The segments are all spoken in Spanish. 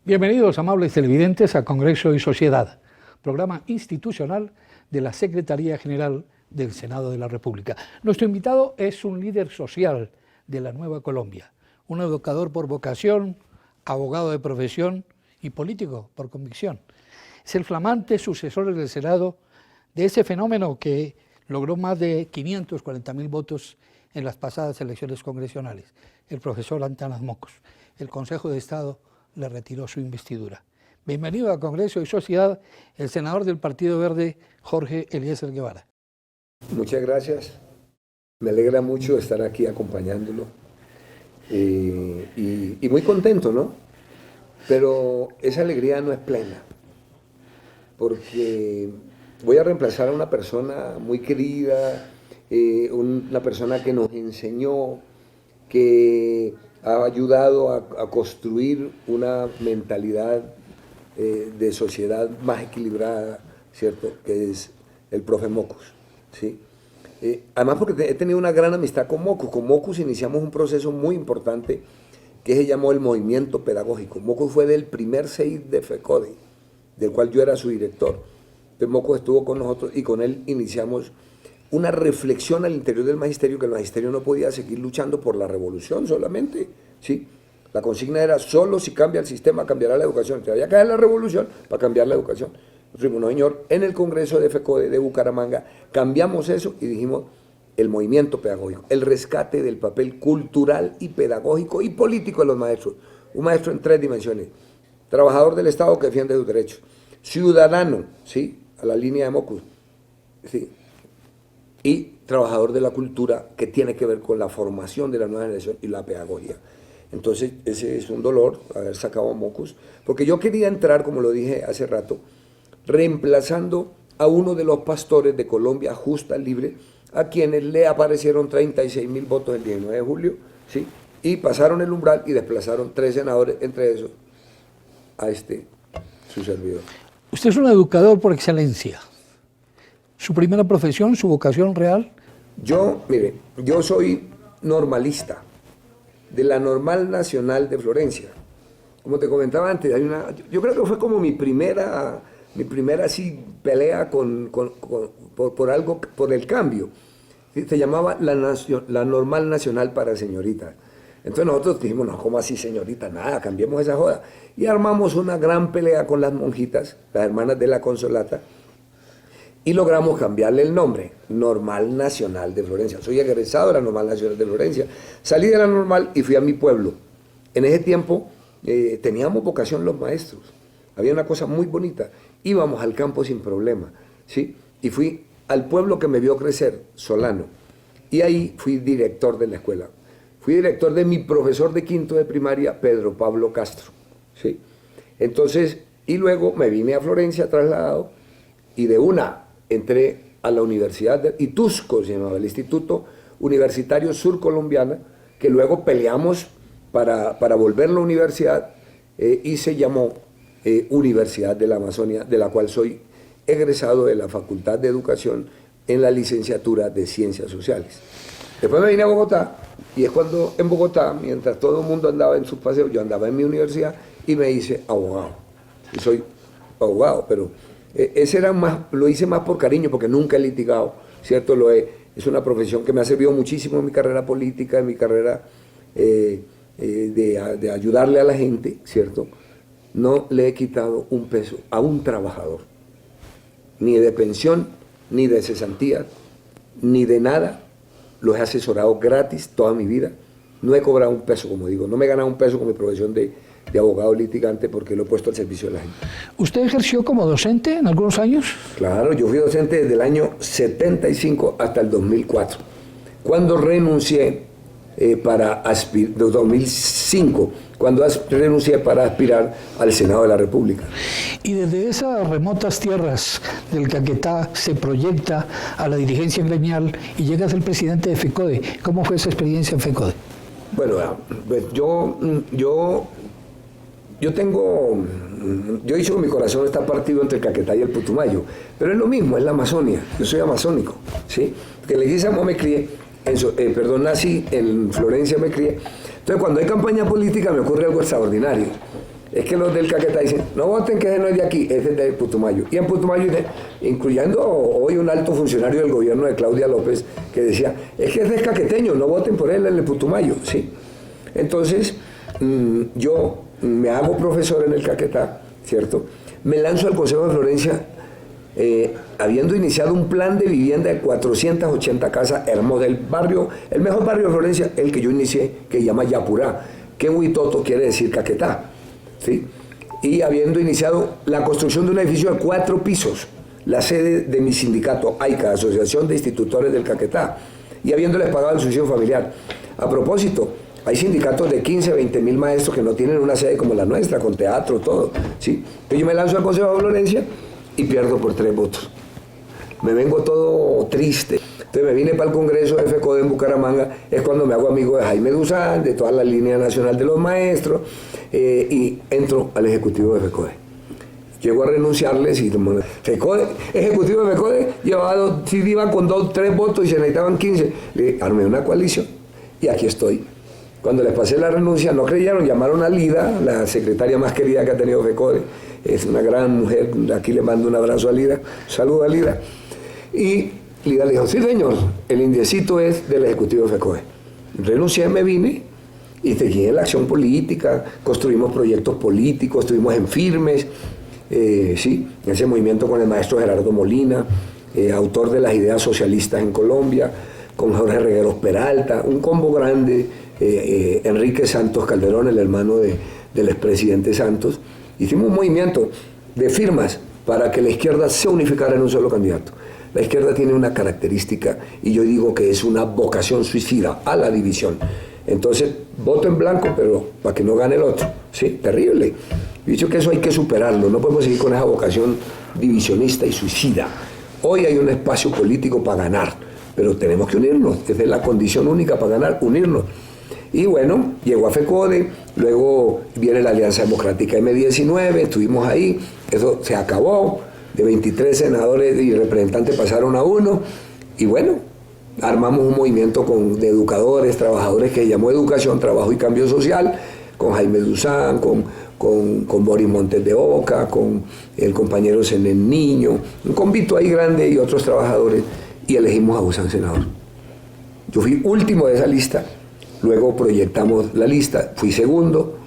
Bienvenidos, amables televidentes, a Congreso y Sociedad, programa institucional de la Secretaría General del Senado de la República. Nuestro invitado es un líder social de la Nueva Colombia, un educador por vocación, abogado de profesión y político por convicción. Es el flamante sucesor del Senado de ese fenómeno que logró más de 540.000 votos en las pasadas elecciones congresionales, el profesor Antanas Mockus. El Consejo de Estado le retiró su investidura. Bienvenido a Congreso y Sociedad, el senador del Partido Verde, Jorge Eliezer Guevara. Muchas gracias. Me alegra mucho estar aquí acompañándolo. Y muy contento, ¿no? Pero esa alegría no es plena, porque voy a reemplazar a una persona muy querida, una persona que nos enseñó, que ha ayudado a construir una mentalidad de sociedad más equilibrada, ¿cierto? Que es el profe Mockus, ¿sí? Además porque he tenido una gran amistad con Mockus. Con Mockus iniciamos un proceso muy importante que se llamó el movimiento pedagógico. Mockus fue del primer CEID de FECODE, del cual yo era su director. Entonces Mockus estuvo con nosotros y con él iniciamos una reflexión al interior del magisterio, que el magisterio no podía seguir luchando por la revolución solamente, ¿sí? La consigna era: solo si cambia el sistema cambiará la educación. Entonces había que hacer la revolución para cambiar la educación. Nosotros dijimos: no señor, en el Congreso de FECODE de Bucaramanga cambiamos eso y dijimos: el movimiento pedagógico, el rescate del papel cultural y pedagógico y político de los maestros. Un maestro en tres dimensiones: trabajador del Estado que defiende sus derechos, ciudadano, ¿sí?, a la línea de Mockus, ¿sí?, y trabajador de la cultura, que tiene que ver con la formación de la nueva generación y la pedagogía. Entonces ese es un dolor haber sacado a Mockus, porque yo quería entrar, como lo dije hace rato, reemplazando a uno de los pastores de Colombia Justa, Libre, a quienes le aparecieron 36.000 votos el 19 de julio, ¿sí?, y pasaron el umbral y desplazaron 3 senadores, entre esos a su servidor. Usted es un educador por excelencia. ¿Su primera profesión, su vocación real? Mire, yo soy normalista de la Normal Nacional de Florencia. Como te comentaba antes, yo creo que fue como mi primera así, pelea por algo, por el cambio. Se llamaba la Normal Nacional para Señoritas. Entonces nosotros dijimos: no, ¿cómo así, señorita? Nada, cambiemos esa joda. Y armamos una gran pelea con las monjitas, las hermanas de la Consolata, y logramos cambiarle el nombre: Normal Nacional de Florencia. Soy egresado de la Normal Nacional de Florencia. Salí de la Normal y fui a mi pueblo. En ese tiempo teníamos vocación los maestros. Había una cosa muy bonita. Íbamos al campo sin problema, ¿sí? Y fui al pueblo que me vio crecer, Solano. Y ahí fui director de la escuela. Fui director de mi profesor de quinto de primaria, Pedro Pablo Castro, ¿sí? Entonces, y luego me vine a Florencia trasladado, y de una entré a la Universidad de Itusco, se llamaba, el Instituto Universitario Surcolombiana, que luego peleamos para volverlo a universidad, y se llamó Universidad de la Amazonia, de la cual soy egresado de la Facultad de Educación en la licenciatura de Ciencias Sociales. Después me vine a Bogotá, y es cuando en Bogotá, mientras todo el mundo andaba en sus paseos, yo andaba en mi universidad y me hice abogado. Y soy abogado, pero ese era lo hice más por cariño, porque nunca he litigado, ¿cierto? Es una profesión que me ha servido muchísimo en mi carrera política, en mi carrera de ayudarle a la gente, ¿cierto? No le he quitado un peso a un trabajador, ni de pensión, ni de cesantía, ni de nada. Los he asesorado gratis toda mi vida. No he cobrado un peso, como digo, no me he ganado un peso con mi profesión de abogado litigante, porque lo he puesto al servicio de la gente. ¿Usted ejerció como docente en algunos años? Claro, yo fui docente desde el año 75 hasta el 2004. Cuando renuncié para 2005, cuando renuncié para aspirar al Senado de la República. Y desde esas remotas tierras del Caquetá se proyecta a la dirigencia gremial y llega a ser presidente de FECODE. ¿Cómo fue esa experiencia en FECODE? Bueno, pues yo hice con mi corazón está partido entre el Caquetá y el Putumayo, pero es lo mismo, es la Amazonia. Yo soy amazónico, ¿sí? Que le dije, me crié, nací en Florencia, me crié. Entonces, cuando hay campaña política me ocurre algo extraordinario. Es que los del Caquetá dicen, no voten que ese no es de aquí, ese es de Putumayo. Y en Putumayo, incluyendo hoy un alto funcionario del gobierno de Claudia López, que decía, es que ese es caqueteño, no voten por él, el de Putumayo, ¿sí? Entonces, yo me hago profesor en el Caquetá, ¿cierto? Me lanzo al Consejo de Florencia, habiendo iniciado un plan de vivienda de 480 casas hermosas, el mejor barrio de Florencia, el que yo inicié, que se llama Yapurá, que Huitoto quiere decir Caquetá, ¿sí? Y habiendo iniciado la construcción de un edificio de 4 pisos, la sede de mi sindicato, AICA, Asociación de Institutores del Caquetá, y habiéndoles pagado el subsidio familiar. A propósito, hay sindicatos de 15, 20 mil maestros que no tienen una sede como la nuestra, con teatro, todo, ¿sí? Entonces yo me lanzo al Consejo de Florencia y pierdo por 3 votos. Me vengo todo triste. Entonces me vine para el Congreso de FECODE en Bucaramanga, es cuando me hago amigo de Jaime Duzán, de toda la línea nacional de los maestros, y entro al Ejecutivo de FECODE. Llego a renunciarles y FECODE, Ejecutivo de FECODE, iba con 2, 3 votos y se necesitaban 15. Le armé una coalición y aquí estoy. Cuando les pasé la renuncia, no creyeron, llamaron a Lida, la secretaria más querida que ha tenido FECODE, es una gran mujer, aquí le mando un abrazo a Lida, saludo a Lida. Y Lida le dijo, sí señor, el indiecito es del Ejecutivo de FECODE. Renuncié, me vine y seguí en la acción política, construimos proyectos políticos, estuvimos en Firmes, sí, en ese movimiento con el maestro Gerardo Molina, autor de las ideas socialistas en Colombia, con Jorge Regueros Peralta, un combo grande, Enrique Santos Calderón, el hermano del expresidente Santos. Hicimos un movimiento de firmas para que la izquierda se unificara en un solo candidato. La izquierda tiene una característica, y yo digo que es una vocación suicida a la división. Entonces, voto en blanco, pero para que no gane el otro. Sí, terrible. He dicho que eso hay que superarlo, no podemos seguir con esa vocación divisionista y suicida. Hoy hay un espacio político para ganar, pero tenemos que unirnos. Esa es la condición única para ganar, unirnos. Y bueno, llegó a FECODE, luego viene la Alianza Democrática M19, estuvimos ahí, eso se acabó, de 23 senadores y representantes pasaron a 1, y bueno, armamos un movimiento de educadores, trabajadores que se llamó Educación, Trabajo y Cambio Social, con Jaime Duzán, con Boris Montes de Oca, con el compañero Zenén Niño, un convito ahí grande y otros trabajadores, y elegimos a Duzán senador. Yo fui último de esa lista. Luego proyectamos la lista, fui segundo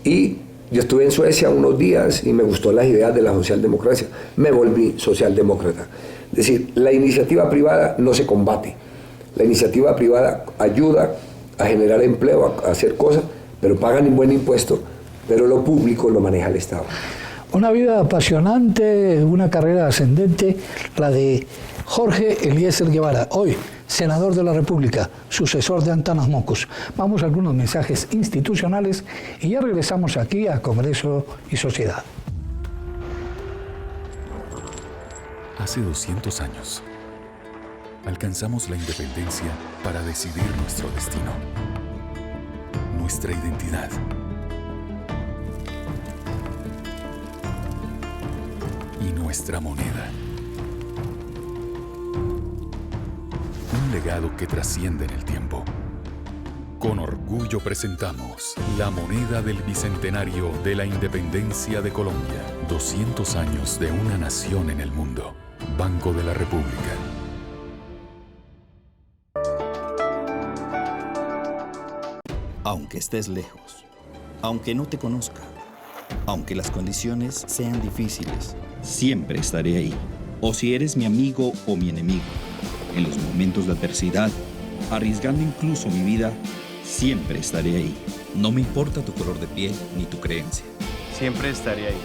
y yo estuve en Suecia unos días y me gustó las ideas de la socialdemocracia. Me volví socialdemócrata. Es decir, la iniciativa privada no se combate. La iniciativa privada ayuda a generar empleo, a hacer cosas, pero pagan un buen impuesto, pero lo público lo maneja el Estado. Una vida apasionante, una carrera ascendente, la de Jorge Eliezer Guevara, hoy senador de la República, sucesor de Antanas Mockus. Vamos a algunos mensajes institucionales y ya regresamos aquí a Congreso y Sociedad. Hace 200 años, alcanzamos la independencia para decidir nuestro destino, nuestra identidad. Y nuestra moneda. Un legado que trasciende en el tiempo. Con orgullo presentamos la moneda del Bicentenario de la Independencia de Colombia. 200 años de una nación en el mundo. Banco de la República. Aunque estés lejos, aunque no te conozca, aunque las condiciones sean difíciles, siempre estaré ahí. O si eres mi amigo o mi enemigo, en los momentos de adversidad, arriesgando incluso mi vida, siempre estaré ahí. No me importa tu color de piel ni tu creencia. Siempre estaré ahí.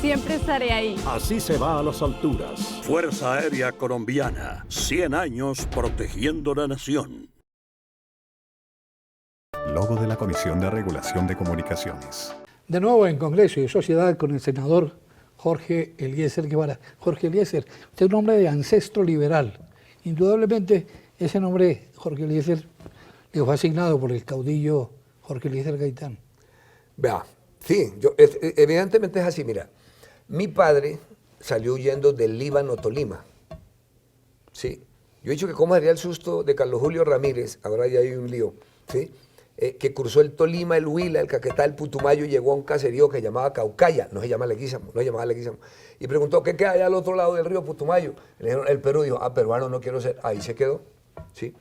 Siempre estaré ahí. Así se va a las alturas. Fuerza Aérea Colombiana. 100 años protegiendo la nación. Logo de la Comisión de Regulación de Comunicaciones. De nuevo en Congreso y Sociedad con el senador Jorge Eliezer Guevara. Jorge Eliezer, usted es un hombre de ancestro liberal. Indudablemente ese nombre, Jorge Eliezer, le fue asignado por el caudillo Jorge Eliezer Gaitán. Vea, sí, evidentemente es así, mira. Mi padre salió huyendo del Líbano, Tolima. Sí. Yo he dicho que cómo sería el susto de Carlos Julio Ramírez, ahora ya hay un lío, ¿sí? que cruzó el Tolima, el Huila, el Caquetá, el Putumayo, y llegó a un caserío que se llamaba Caucaya, no se llama Leguízamo, no se llamaba Leguízamo, y preguntó, ¿qué queda allá al otro lado del río Putumayo? Le dijeron, el Perú. Dijo, peruano no quiero ser. Ahí se quedó, ¿sí?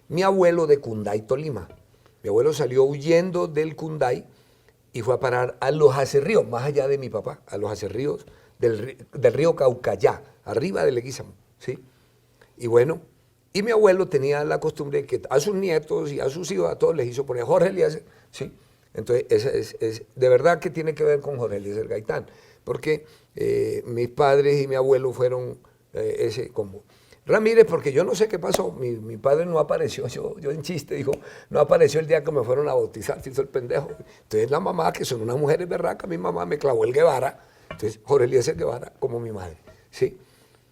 Mi abuelo de Cunday, Tolima. Mi abuelo salió huyendo del Cunday y fue a parar a los acerríos, más allá de mi papá, a los acerríos del río Caucayá, arriba de Leguízamo, ¿sí? Y bueno, y mi abuelo tenía la costumbre que a sus nietos y a sus hijos, a todos les hizo poner Jorge Eliezer, ¿sí? Entonces, es de verdad que tiene que ver con Jorge Eliezer Gaitán, porque mis padres y mi abuelo fueron ese combo. Ramírez, porque yo no sé qué pasó, mi padre no apareció, yo en chiste dijo, no apareció el día que me fueron a bautizar, se hizo el pendejo. Entonces la mamá, que son unas mujeres berracas, mi mamá me clavó el Guevara, entonces Jorge Eliezer Guevara como mi madre, ¿sí?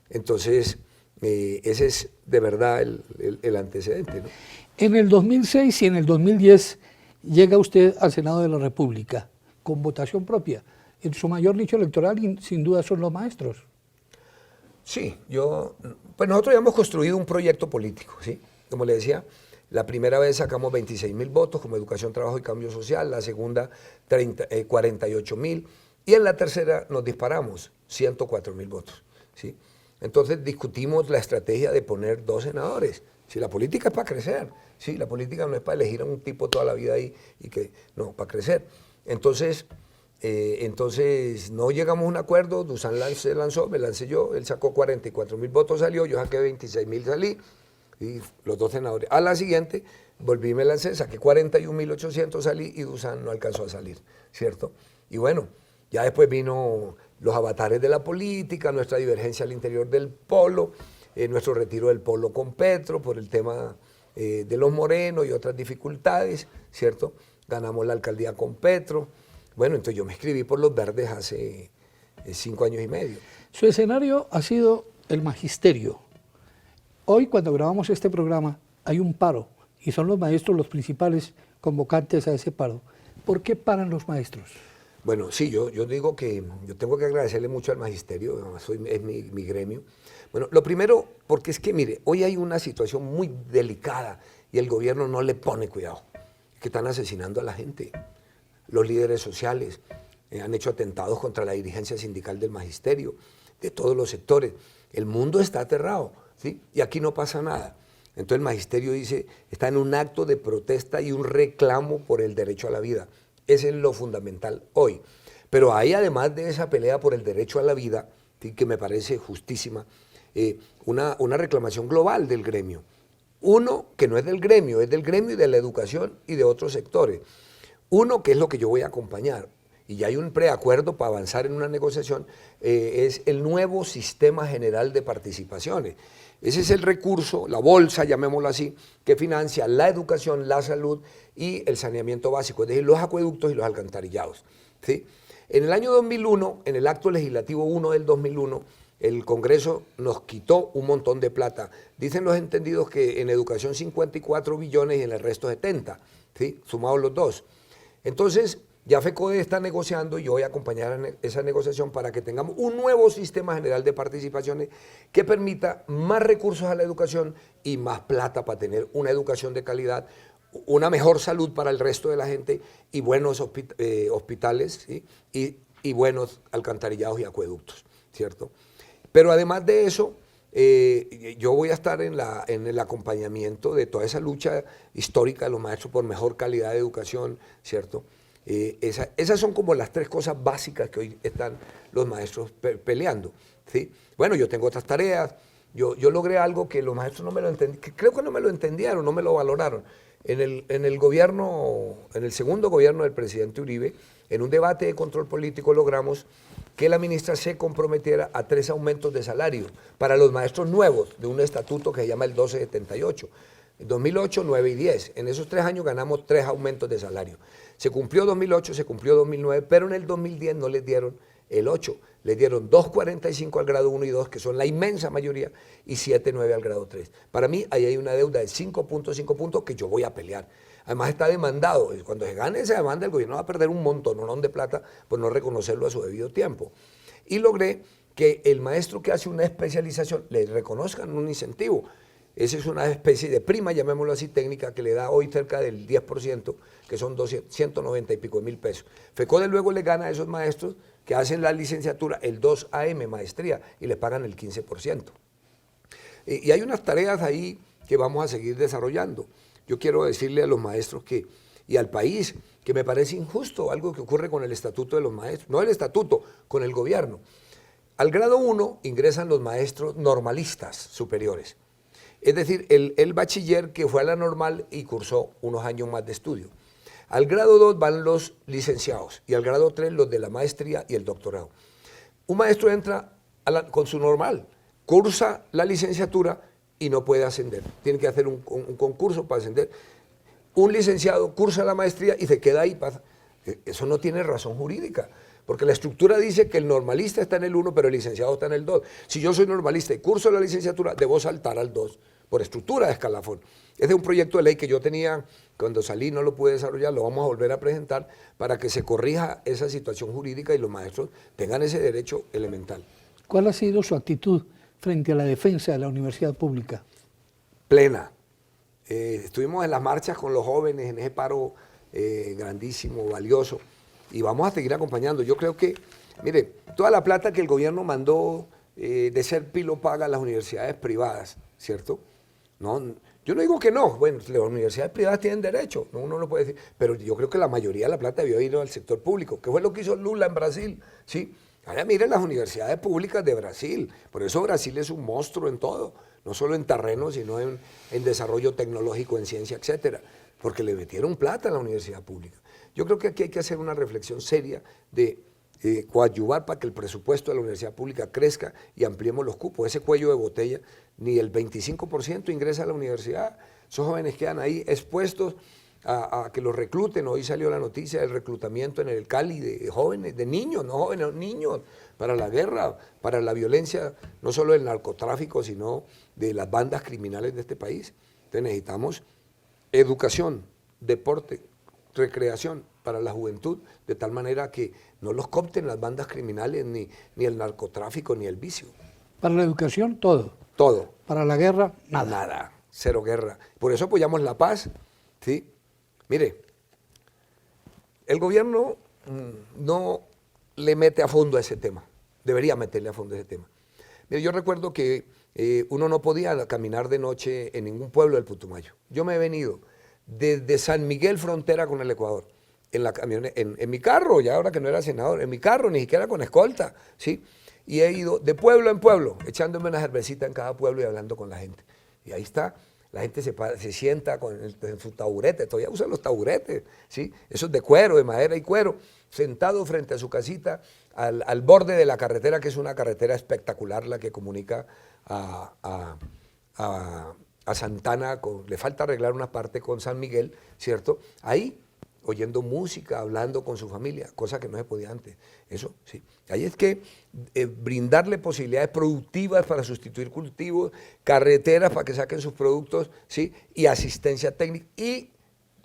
Entonces, ese es de verdad el antecedente, ¿no? En el 2006 y en el 2010 llega usted al Senado de la República con votación propia. En su mayor nicho electoral, sin duda, son los maestros. Sí, pues nosotros ya hemos construido un proyecto político, ¿sí? Como le decía, la primera vez sacamos 26.000 votos como Educación, Trabajo y Cambio Social, la segunda 48.000 y en la tercera nos disparamos 104.000 votos, ¿sí? Entonces discutimos la estrategia de poner 2 senadores. Si la política es para crecer, ¿sí? La política no es para elegir a un tipo toda la vida ahí y que no, para crecer. Entonces no llegamos a un acuerdo, Dusan se lanzó, me lancé yo, él sacó 44.000 votos, salió, yo saqué 26.000, salí, y los 2 senadores. A la siguiente volví y me lancé, saqué 41.800, salí y Dusan no alcanzó a salir, ¿cierto? Y bueno, ya después vino los avatares de la política, nuestra divergencia al interior del polo, nuestro retiro del polo con Petro por el tema de los morenos y otras dificultades, ¿cierto? Ganamos la alcaldía con Petro. Bueno, entonces yo me inscribí por los verdes hace 5 años y medio. Su escenario ha sido el magisterio. Hoy, cuando grabamos este programa, hay un paro y son los maestros los principales convocantes a ese paro. ¿Por qué paran los maestros? Bueno, sí, yo digo que yo tengo que agradecerle mucho al magisterio, es mi gremio. Bueno, lo primero, porque es que, mire, hoy hay una situación muy delicada y el gobierno no le pone cuidado, que están asesinando a la gente. Los líderes sociales han hecho atentados contra la dirigencia sindical del magisterio, de todos los sectores. El mundo está aterrado, ¿sí? Y aquí no pasa nada. Entonces el magisterio dice, está en un acto de protesta y un reclamo por el derecho a la vida. Ese es lo fundamental hoy. Pero hay, además de esa pelea por el derecho a la vida, ¿sí? Que me parece justísima, una reclamación global del gremio. Uno que no es del gremio, es del gremio y de la educación y de otros sectores. Uno, que es lo que yo voy a acompañar, y ya hay un preacuerdo para avanzar en una negociación, es el nuevo sistema general de participaciones. Ese es el recurso, la bolsa, llamémoslo así, que financia la educación, la salud y el saneamiento básico, es decir, los acueductos y los alcantarillados, ¿sí? En el año 2001, en el acto legislativo 1 del 2001, el Congreso nos quitó un montón de plata. Dicen los entendidos que en educación 54 billones y en el resto 70, ¿sí? Sumados los dos. Entonces, ya FECODE está negociando y yo voy a acompañar esa negociación para que tengamos un nuevo sistema general de participaciones que permita más recursos a la educación y más plata para tener una educación de calidad, una mejor salud para el resto de la gente y buenos hospitales, ¿sí? y buenos alcantarillados y acueductos, ¿cierto? Pero además de eso, yo voy a estar en el acompañamiento de toda esa lucha histórica de los maestros por mejor calidad de educación, ¿cierto? Esas son como las 3 cosas básicas que hoy están los maestros peleando, ¿sí? Bueno, yo tengo otras tareas, yo logré algo que los maestros no me lo entendieron, que creo que no me lo entendieron, no me lo valoraron. En el segundo gobierno del presidente Uribe, en un debate de control político logramos que la ministra se comprometiera a 3 aumentos de salario para los maestros nuevos de un estatuto que se llama el 1278. En 2008, 9 y 10. En esos 3 años ganamos 3 aumentos de salario. Se cumplió 2008, se cumplió 2009, pero en el 2010 no les dieron el 8. Les dieron 2.45 al grado 1 y 2, que son la inmensa mayoría, y 7.9 al grado 3. Para mí, ahí hay una deuda de 5.5 puntos que yo voy a pelear. Además está demandado. Cuando se gane esa demanda, el gobierno va a perder un montón de plata por no reconocerlo a su debido tiempo. Y logré que el maestro que hace una especialización le reconozcan un incentivo. Esa es una especie de prima, llamémoslo así, técnica, que le da hoy cerca del 10%, que son 190 y pico mil pesos. FECODE luego le gana a esos maestros que hacen la licenciatura el 2AM, maestría, y le pagan el 15%. Y hay unas tareas ahí que vamos a seguir desarrollando. Yo quiero decirle a los maestros y al país que me parece injusto algo que ocurre con el estatuto de los maestros, no el estatuto, con el gobierno. Al grado 1 ingresan los maestros normalistas superiores, es decir, el bachiller que fue a la normal y cursó unos años más de estudio. Al grado 2 van los licenciados y al grado 3 los de la maestría y el doctorado. Un maestro entra con su normal, cursa la licenciatura y no puede ascender. Tiene que hacer un concurso para ascender. Un licenciado cursa la maestría y se queda ahí. Eso no tiene razón jurídica, porque la estructura dice que el normalista está en el 1, pero el licenciado está en el 2. Si yo soy normalista y curso la licenciatura, debo saltar al 2, por estructura de escalafón. Este es un proyecto de ley que yo tenía, cuando salí no lo pude desarrollar, lo vamos a volver a presentar para que se corrija esa situación jurídica y los maestros tengan ese derecho elemental. ¿Cuál ha sido su actitud frente a la defensa de la universidad pública? Plena. Estuvimos en las marchas con los jóvenes, en ese paro grandísimo, valioso, y vamos a seguir acompañando. Yo creo que, mire, toda la plata que el gobierno mandó de ser pilo paga a las universidades privadas, ¿cierto? No, yo no digo que no, bueno, las universidades privadas tienen derecho, no, uno no puede decir, pero yo creo que la mayoría de la plata debió ir al sector público, que fue lo que hizo Lula en Brasil, ¿sí? Ahora miren las universidades públicas de Brasil, por eso Brasil es un monstruo en todo, no solo en terreno, sino en desarrollo tecnológico, en ciencia, etcétera, porque le metieron plata a la universidad pública. Yo creo que aquí hay que hacer una reflexión seria de coadyuvar para que el presupuesto de la universidad pública crezca y ampliemos los cupos. Ese cuello de botella, ni el 25% ingresa a la universidad. Esos jóvenes quedan ahí expuestos a que los recluten. Hoy salió la noticia del reclutamiento en el Cali de jóvenes, de niños, no jóvenes, niños, para la guerra, para la violencia, no solo del narcotráfico, sino de las bandas criminales de este país. Entonces necesitamos educación, deporte, recreación para la juventud, de tal manera que no los coopten las bandas criminales, ni el narcotráfico, ni el vicio. Para la educación, todo. Todo. Para la guerra, nada. Nada, cero guerra. Por eso apoyamos la paz, ¿sí? Mire, el gobierno no le mete a fondo a ese tema, debería meterle a fondo a ese tema. Mire, yo recuerdo que uno no podía caminar de noche en ningún pueblo del Putumayo. Yo me he venido desde San Miguel, frontera con el Ecuador, en mi carro, ya ahora que no era senador, en mi carro, ni siquiera con escolta, ¿sí? Y he ido de pueblo en pueblo, echándome una cervecita en cada pueblo y hablando con la gente. Y ahí está, la gente se sienta en su taburete, todavía usan los taburetes, ¿sí? Esos de cuero, de madera y cuero, sentado frente a su casita, al borde de la carretera, que es una carretera espectacular, la que comunica a Santana, le falta arreglar una parte con San Miguel, ¿cierto? Ahí, oyendo música, hablando con su familia, cosa que no se podía antes. Eso, sí. Ahí es que brindarle posibilidades productivas para sustituir cultivos, carreteras para que saquen sus productos, ¿sí? Y asistencia técnica y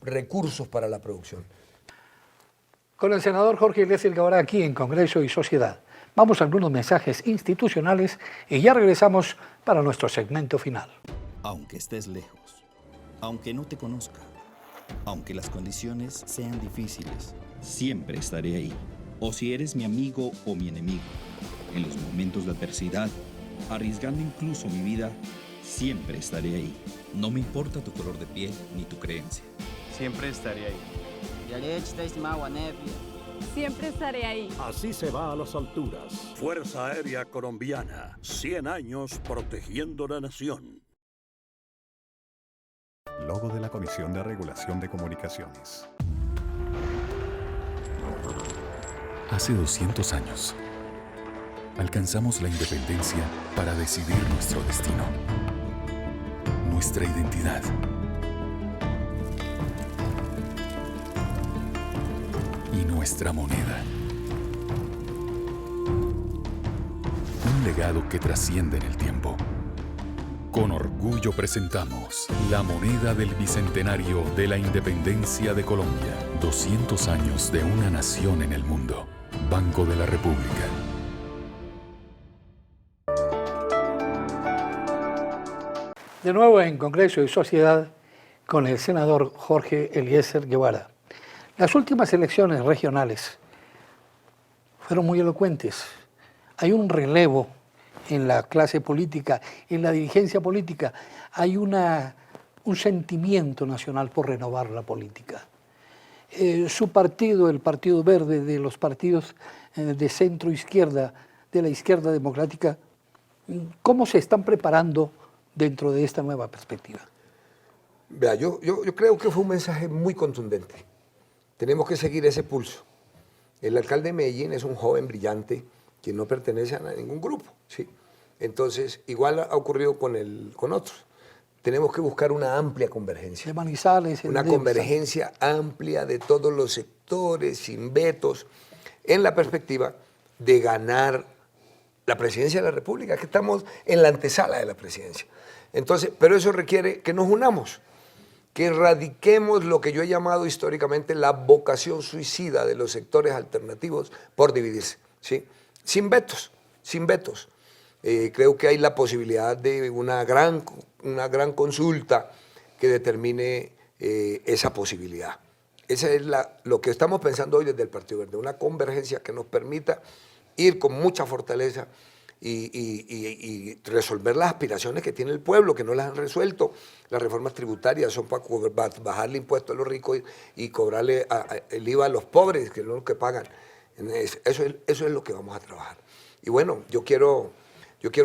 recursos para la producción. Con el senador Jorge Eliezer Gabarra aquí en Congreso y Sociedad. Vamos a algunos mensajes institucionales y ya regresamos para nuestro segmento final. Aunque estés lejos, aunque no te conozca, aunque las condiciones sean difíciles, siempre estaré ahí. O si eres mi amigo o mi enemigo, en los momentos de adversidad, arriesgando incluso mi vida, siempre estaré ahí. No me importa tu color de piel ni tu creencia. Siempre estaré ahí. Siempre estaré ahí. Así se va a las alturas. Fuerza Aérea Colombiana, 100 años protegiendo la nación. Logo de la Comisión de Regulación de Comunicaciones. Hace 200 años, alcanzamos la independencia para decidir nuestro destino, nuestra identidad. Y nuestra moneda. Un legado que trasciende en el tiempo. Con orgullo presentamos la moneda del Bicentenario de la Independencia de Colombia. 200 años de una nación en el mundo. Banco de la República. De nuevo en Congreso y Sociedad con el senador Jorge Eliezer Guevara. Las últimas elecciones regionales fueron muy elocuentes. Hay un relevo en la clase política, en la dirigencia política. Hay un sentimiento nacional por renovar la política. Su partido, el Partido Verde, de los partidos de centro-izquierda, de la izquierda democrática, ¿cómo se están preparando dentro de esta nueva perspectiva? Vea, yo creo que fue un mensaje muy contundente. Tenemos que seguir ese pulso. El alcalde de Medellín es un joven brillante que no pertenece a ningún grupo, ¿sí? Entonces, igual ha ocurrido con otros. Tenemos que buscar una amplia convergencia. De Manizales. Una convergencia amplia de todos los sectores, sin vetos, en la perspectiva de ganar la presidencia de la República, que estamos en la antesala de la presidencia. Entonces, pero eso requiere que nos unamos, que erradiquemos lo que yo he llamado históricamente la vocación suicida de los sectores alternativos por dividirse, ¿sí? Sin vetos, sin vetos. Creo que hay la posibilidad de una gran consulta que determine esa posibilidad. Esa es lo que estamos pensando hoy desde el Partido Verde, una convergencia que nos permita ir con mucha fortaleza y resolver las aspiraciones que tiene el pueblo, que no las han resuelto. Las reformas tributarias son para bajarle impuestos a los ricos y cobrarle el IVA a los pobres, que son los que pagan. Eso es lo que vamos a trabajar. Y bueno, yo quiero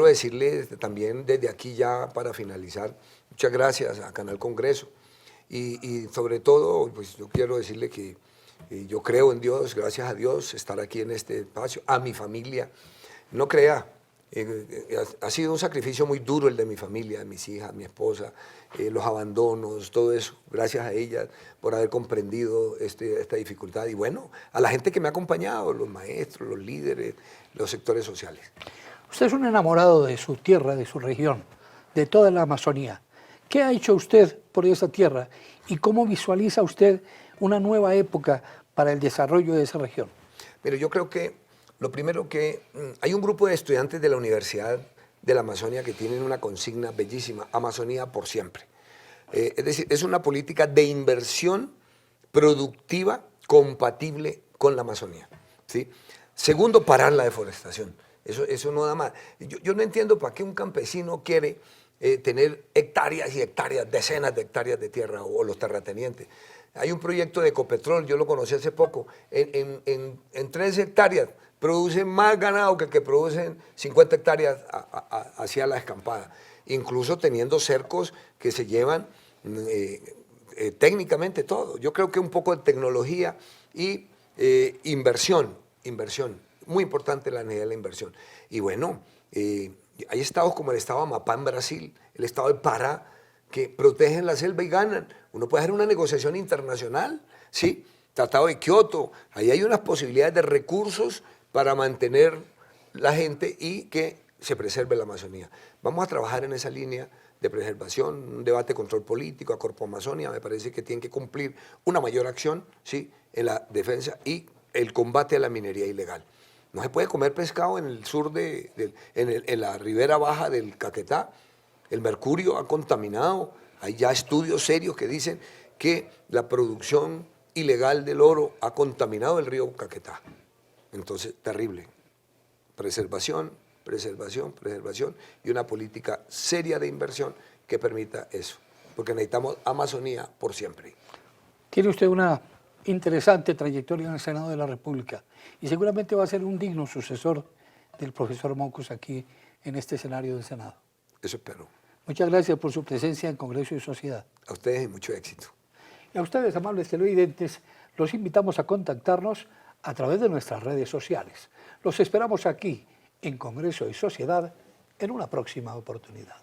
decirle también desde aquí ya para finalizar, muchas gracias a Canal Congreso y sobre todo, pues yo quiero decirle que yo creo en Dios, gracias a Dios, estar aquí en este espacio, a mi familia. No crea, ha sido un sacrificio muy duro el de mi familia, de mis hijas, mi esposa, los abandonos, todo eso, gracias a ellas por haber comprendido esta dificultad. Y bueno, a la gente que me ha acompañado, los maestros, los líderes, los sectores sociales. Usted es un enamorado de su tierra, de su región, de toda la Amazonía. ¿Qué ha hecho usted por esa tierra y cómo visualiza usted una nueva época para el desarrollo de esa región? Pero yo creo que lo primero que hay un grupo de estudiantes de la Universidad de la Amazonia que tienen una consigna bellísima, Amazonía por siempre. Es decir, es una política de inversión productiva compatible con la Amazonía, ¿sí? Segundo, parar la deforestación. Eso no da más. Yo no entiendo para qué un campesino quiere tener hectáreas y hectáreas, decenas de hectáreas de tierra o los terratenientes. Hay un proyecto de Ecopetrol, yo lo conocí hace poco, en 3 hectáreas producen más ganado que el que producen 50 hectáreas hacia la escampada, incluso teniendo cercos que se llevan técnicamente todo. Yo creo que un poco de tecnología y inversión, muy importante la necesidad de la inversión. Y bueno, hay estados como el estado de Amapá en Brasil, el estado de Pará, que protegen la selva y ganan. Uno puede hacer una negociación internacional, ¿sí? Tratado de Kioto, ahí hay unas posibilidades de recursos para mantener la gente y que se preserve la Amazonía. Vamos a trabajar en esa línea de preservación, un debate de control político, a Corpo Amazonia, me parece que tienen que cumplir una mayor acción, ¿sí? En la defensa y el combate a la minería ilegal. No se puede comer pescado en el sur, en la ribera baja del Caquetá. El mercurio ha contaminado. Hay ya estudios serios que dicen que la producción ilegal del oro ha contaminado el río Caquetá. Entonces, terrible. Preservación y una política seria de inversión que permita eso. Porque necesitamos Amazonía por siempre. Tiene usted una interesante trayectoria en el Senado de la República y seguramente va a ser un digno sucesor del profesor Mockus aquí en este escenario del Senado. Eso espero. Muchas gracias por su presencia en Congreso y Sociedad. A ustedes y mucho éxito. Y a ustedes, amables televidentes, los invitamos a contactarnos a través de nuestras redes sociales. Los esperamos aquí en Congreso y Sociedad en una próxima oportunidad.